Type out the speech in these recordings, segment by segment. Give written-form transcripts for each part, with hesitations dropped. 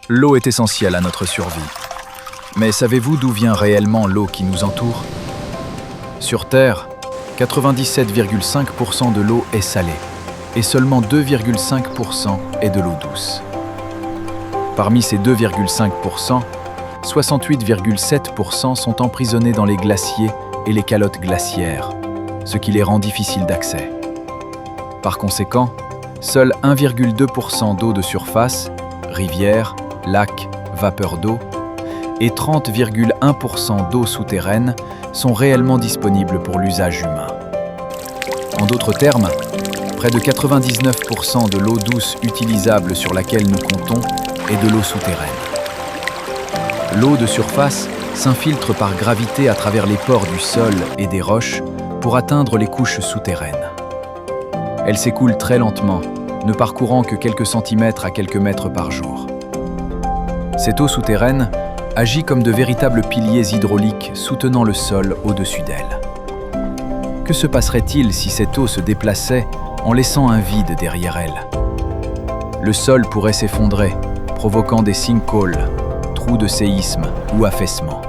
L'eau est essentielle à notre survie. Mais savez-vous d'où vient réellement l'eau qui nous entoure? Sur Terre, 97,5% de l'eau est salée et seulement 2,5% est de l'eau douce. Parmi ces 2,5%, 68,7% sont emprisonnés dans les glaciers et les calottes glaciaires, ce qui les rend difficiles d'accès. Par conséquent, seul 1,2% d'eau de surface, rivières, lacs, vapeur d'eau, et 30,1% d'eau souterraine sont réellement disponibles pour l'usage humain. En d'autres termes, près de 99% de l'eau douce utilisable sur laquelle nous comptons est de l'eau souterraine. L'eau de surface s'infiltre par gravité à travers les pores du sol et des roches pour atteindre les couches souterraines. Elle s'écoule très lentement, ne parcourant que quelques centimètres à quelques mètres par jour. Cette eau souterraine agit comme de véritables piliers hydrauliques soutenant le sol au-dessus d'elle. Que se passerait-il si cette eau se déplaçait en laissant un vide derrière elle? Le sol pourrait s'effondrer, provoquant des sinkholes, trous de séisme ou affaissements.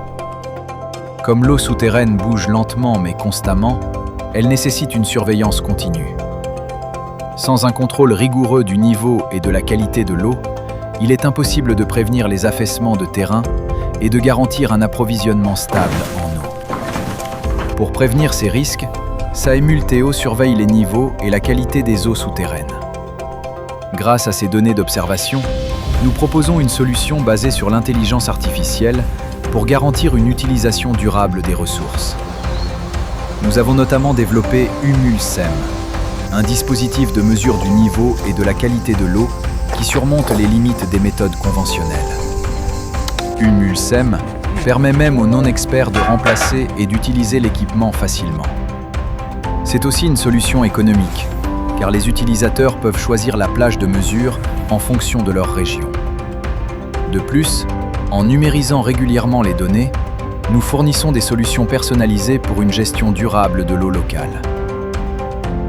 Comme l'eau souterraine bouge lentement mais constamment, elle nécessite une surveillance continue. Sans un contrôle rigoureux du niveau et de la qualité de l'eau, il est impossible de prévenir les affaissements de terrain et de garantir un approvisionnement stable en eau. Pour prévenir ces risques, Saemulteo surveille les niveaux et la qualité des eaux souterraines. Grâce à ces données d'observation, nous proposons une solution basée sur l'intelligence artificielle pour garantir une utilisation durable des ressources. Nous avons notamment développé Humulsem, un dispositif de mesure du niveau et de la qualité de l'eau qui surmonte les limites des méthodes conventionnelles. Humulsem permet même aux non-experts de remplacer et d'utiliser l'équipement facilement. C'est aussi une solution économique, car les utilisateurs peuvent choisir la plage de mesure en fonction de leur région. De plus, en numérisant régulièrement les données, nous fournissons des solutions personnalisées pour une gestion durable de l'eau locale.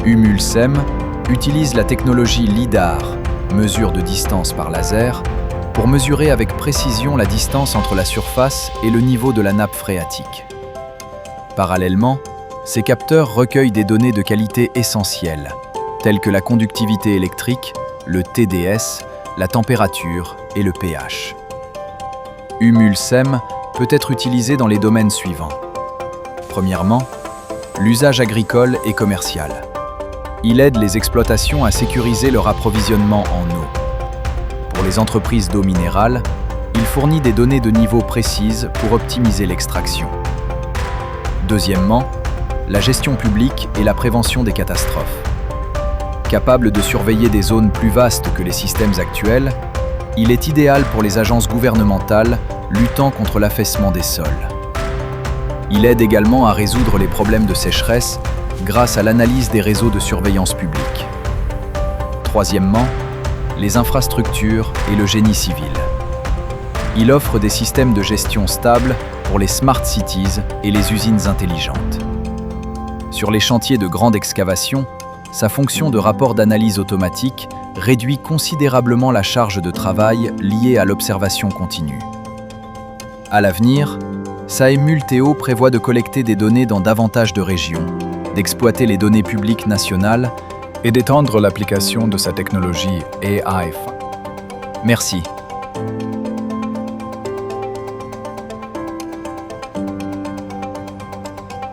Humulsem utilise la technologie LIDAR, mesure de distance par laser, pour mesurer avec précision la distance entre la surface et le niveau de la nappe phréatique. Parallèlement, ces capteurs recueillent des données de qualité essentielles, telles que la conductivité électrique, le TDS, la température et le pH. Humulsem peut être utilisé dans les domaines suivants. Premièrement, l'usage agricole et commercial. Il aide les exploitations à sécuriser leur approvisionnement en eau. Pour les entreprises d'eau minérale, il fournit des données de niveau précises pour optimiser l'extraction. Deuxièmement, la gestion publique et la prévention des catastrophes. Capable de surveiller des zones plus vastes que les systèmes actuels, il est idéal pour les agences gouvernementales luttant contre l'affaissement des sols. Il aide également à résoudre les problèmes de sécheresse grâce à l'analyse des réseaux de surveillance publique. Troisièmement, les infrastructures et le génie civil. Il offre des systèmes de gestion stables pour les smart cities et les usines intelligentes. Sur les chantiers de grande excavation, sa fonction de rapport d'analyse automatique réduit considérablement la charge de travail liée à l'observation continue. À l'avenir, Saemulteo prévoit de collecter des données dans davantage de régions, d'exploiter les données publiques nationales et d'étendre l'application de sa technologie AI. Merci.